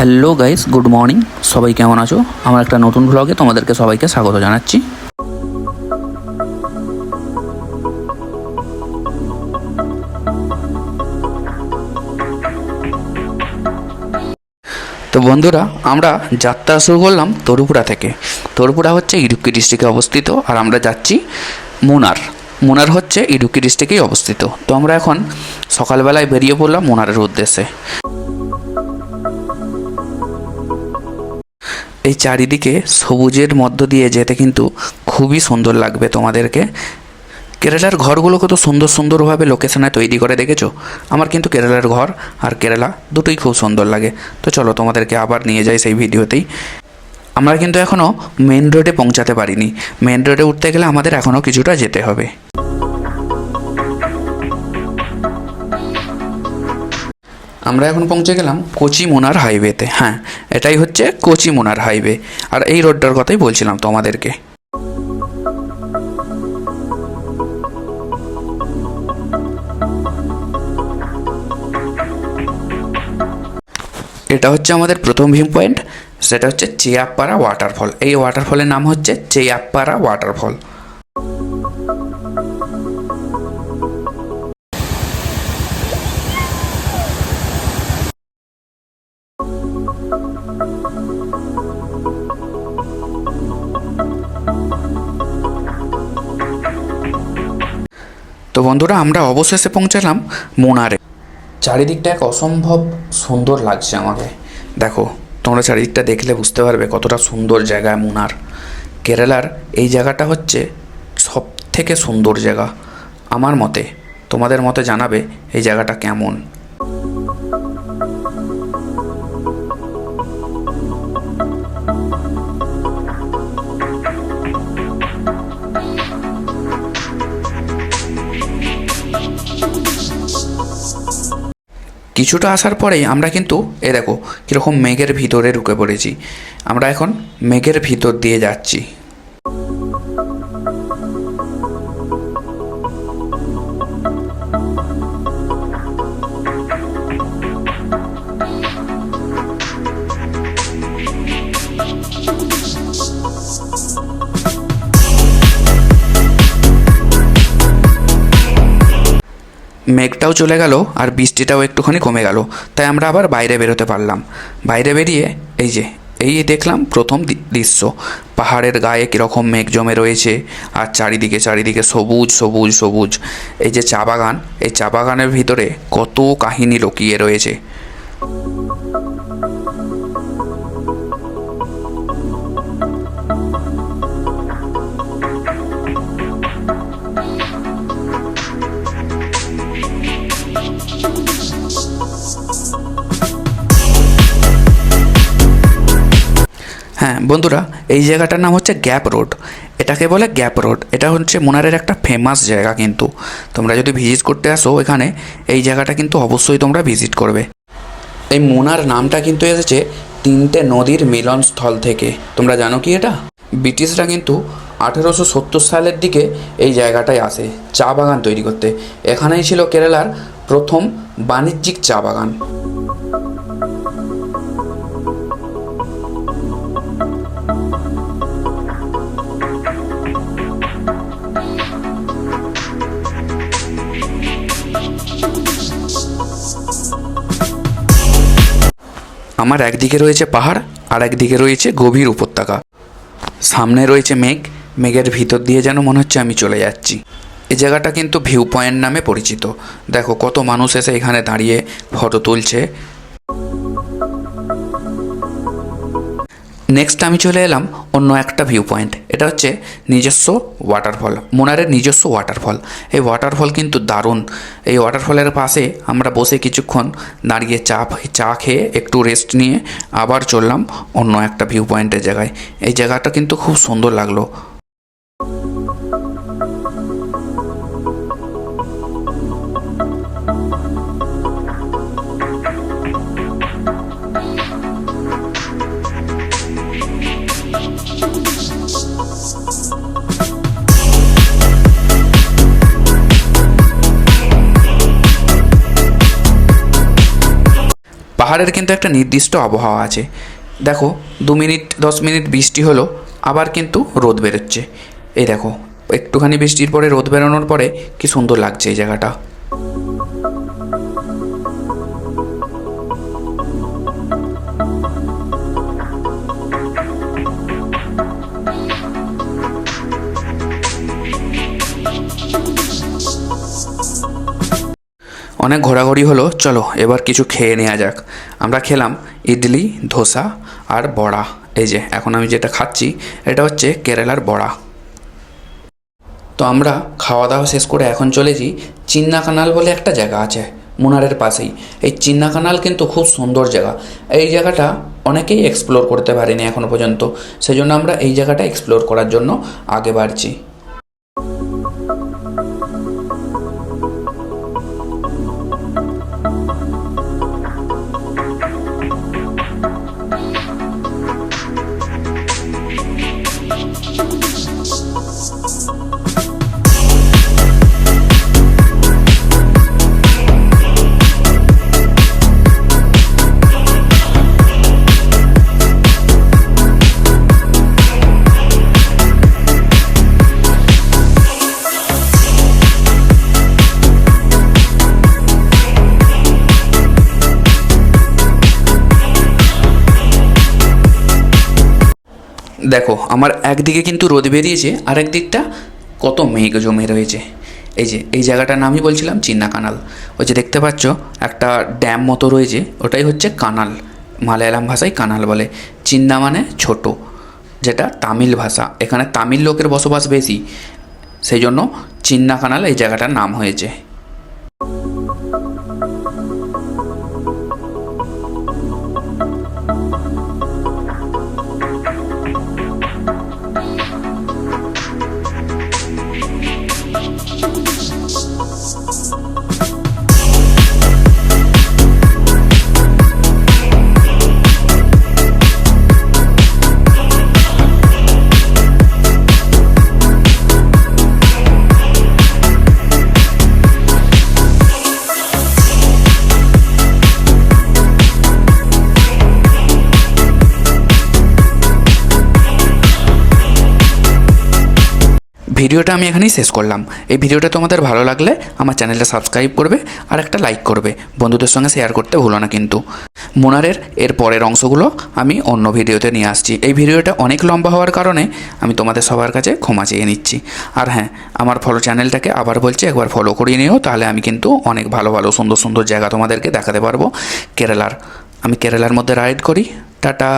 Hello guys, good morning. সবাই কেমন আছো? আমার একটা নতুন ব্লগে তোমাদেরকে সবাইকে স্বাগত জানাচ্ছি। তো বন্ধুরা, আমরা যাত্রা শুরু করলাম তরুপুরা থেকে। তরুপুরা হচ্ছে ইডুক্কি ডিস্ট্রিক্টে অবস্থিত, আর আমরা যাচ্ছি মুনার। মুনার হচ্ছে ইডুক্কি ডিস্ট্রিক্টেই অবস্থিত। তো আমরা এখন সকালবেলায় বেরিয়ে পড়লাম মুনারের উদ্দেশ্যে। এই চারিদিকে সবুজের মধ্য দিয়ে যেতে কিন্তু খুবই সুন্দর লাগবে তোমাদেরকে। কেরালার ঘরগুলো কত সুন্দর সুন্দরভাবে লোকেশনে তৈরি করে দেখেছো? আমার কিন্তু কেরালার ঘর আর কেরালা দুটোই খুব সুন্দর লাগে। তো চলো তোমাদেরকে আবার নিয়ে যাই সেই ভিডিওতেই। আমরা কিন্তু এখনও মেন রোডে পৌঁছাতে পারিনি। মেন রোডে উঠতে গেলে আমাদের এখনও কিছুটা যেতে হবে। আমরা এখন পৌঁছে গেলাম কোচি মুনার হাইওয়েতে। হ্যাঁ, এটাই হচ্ছে কোচি মুনার হাইওয়ে, আর এই রোডটার কথাই বলছিলাম তোমাদেরকে। এটা হচ্ছে আমাদের প্রথম ভিউ পয়েন্ট, সেটা হচ্ছে চেয়াপ্পারা ওয়াটারফল। এই ওয়াটারফলের নাম হচ্ছে চেয়াপ্পারা ওয়াটারফল। তো বন্ধুরা, আমরা অবশেষে পৌঁছালাম মুনারে। চারিদিকটা এক অসম্ভব সুন্দর লাগছে আমাকে। দেখো, তোমরা চারিদিকটা দেখলে বুঝতে পারবে কতটা সুন্দর জায়গা মুনার। কেরালার এই জায়গাটা হচ্ছে সব থেকে সুন্দর জায়গা আমার মতে। তোমাদের মতে জানাবে এই জায়গাটা কেমন। কিছুটা আসার পরেই আমরা কিন্তু দেখো কীরকম মেঘের ভিতরে ঢুকে পড়েছি। আমরা এখন মেঘের ভিতর দিয়ে যাচ্ছি। মেঘটাও চলে গেল আর বৃষ্টিটাও একটুখানি কমে গেল, তাই আমরা আবার বাইরে বেরোতে পারলাম। বাইরে বেরিয়ে এই দেখলাম প্রথম দৃশ্য। পাহাড়ের গায়ে কীরকম মেঘ জমে রয়েছে, আর চারিদিকে চারিদিকে সবুজ সবুজ সবুজ। এই যে চা বাগান, এই চা বাগানের ভিতরে কত কাহিনী লুকিয়ে রয়েছে। হ্যাঁ বন্ধুরা, এই জায়গাটার নাম হচ্ছে গ্যাপ রোড। এটাকে বলে গ্যাপ রোড। এটা হচ্ছে মুনারের একটা ফেমাস জায়গা। কিন্তু তোমরা যদি ভিজিট করতে আসো এখানে, এই জায়গাটা কিন্তু অবশ্যই তোমরা ভিজিট করবে। এই মুনার নামটা কিন্তু এসেছে তিনটে নদীর মিলনস্থল থেকে। তোমরা জানো কি এটা? ব্রিটিশরা কিন্তু 1870 সালের দিকে এই জায়গাটায় আসে চা বাগান তৈরি করতে। এখানেই ছিল কেরালার প্রথম বাণিজ্যিক চা বাগান। আমার একদিকে রয়েছে পাহাড়, আর একদিকে রয়েছে গভীর উপত্যকা। সামনে রয়েছে মেঘ। মেঘের ভিতর দিয়ে যেন মনে হচ্ছে আমি চলে যাচ্ছি। এই জায়গাটা কিন্তু ভিউ পয়েন্ট নামে পরিচিত। দেখো কত মানুষ এসে এখানে দাঁড়িয়ে ফটো তুলছে। নেক্সট আমি চলে এলাম অন্য একটা ভিউ পয়েন্ট। এটা হচ্ছে নিজস্ব ওয়াটারফল, মুনারের নিজস্ব ওয়াটারফল। এই ওয়াটারফল কিন্তু দারুণ। এই ওয়াটারফলের পাশে আমরা বসে কিছুক্ষণ দাঁড়িয়ে চা খেয়ে একটু রেস্ট নিয়ে আবার চললাম অন্য একটা ভিউ পয়েন্টের জায়গায়। এই জায়গাটা কিন্তু খুব সুন্দর লাগলো। পাহাড়ের কিন্তু একটা নির্দিষ্ট আবহাওয়া আছে। দেখো 2 মিনিট 10 মিনিট বৃষ্টি হলো, আবার কিন্তু রোদ বেরোচ্ছে। এই দেখো একটুখানি বৃষ্টির পরে রোদ বেরোনোর পরে কি সুন্দর লাগছে এই জায়গাটা। অনেক ঘোরাঘুরি হলো, চলো এবার কিছু খেয়ে নেওয়া যাক। আমরা খেলাম ইডলি, ধোসা আর বড়া। এই যে এখন আমি যেটা খাচ্ছি এটা হচ্ছে কেরালার বড়া। তো আমরা খাওয়া দাওয়া শেষ করে এখন চলেছি চিন্না কানাল বলে একটা জায়গা আছে মুনারের পাশেই। এই চিন্না কানাল কিন্তু খুব সুন্দর জায়গা। এই জায়গাটা অনেকেই এক্সপ্লোর করতে পারেনি এখনও পর্যন্ত, সেই জন্য আমরা এই জায়গাটা এক্সপ্লোর করার জন্য আগে বাড়ছি। দেখো আমার একদিকে কিন্তু রোদ বেরিয়েছে, আর একদিকটা কত মেঘ জমে রয়েছে। এই যে এই জায়গাটার নামই বলছিলাম চিন্না কানাল। ওই যে দেখতে পাচ্ছ একটা ড্যাম মতো রয়েছে, ওটাই হচ্ছে কানাল। মালায়ালাম ভাষায় কানাল বলে। চিন্না মানে ছোট, যেটা তামিল ভাষা। এখানে তামিল লোকের বসবাস বেশি, সেই জন্য চিন্না কানাল এই জায়গাটার নাম হয়েছে। ভিডিওটা আমি এখানেই শেষ করলাম। এই ভিডিওটা তোমাদের ভালো লাগলে আমার চ্যানেলটা সাবস্ক্রাইব করবে আর একটা লাইক করবে। বন্ধুদের সঙ্গে শেয়ার করতে ভুলো না কিন্তু। মুনারের এর পরের অংশগুলো আমি অন্য ভিডিওতে নিয়ে আসছি। এই ভিডিওটা অনেক লম্বা হওয়ার কারণে আমি তোমাদের সবার কাছে ক্ষমা চেয়ে নিচ্ছি। আর হ্যাঁ, আমার চ্যানেলটাকে আবার বলছি একবার ফলো করিয়ে নিও, তাহলে আমি কিন্তু অনেক ভালো ভালো সুন্দর সুন্দর জায়গা তোমাদেরকে দেখাতে পারবো কেরালার। আমি কেরালার মধ্যে রাইড করি। টাটা।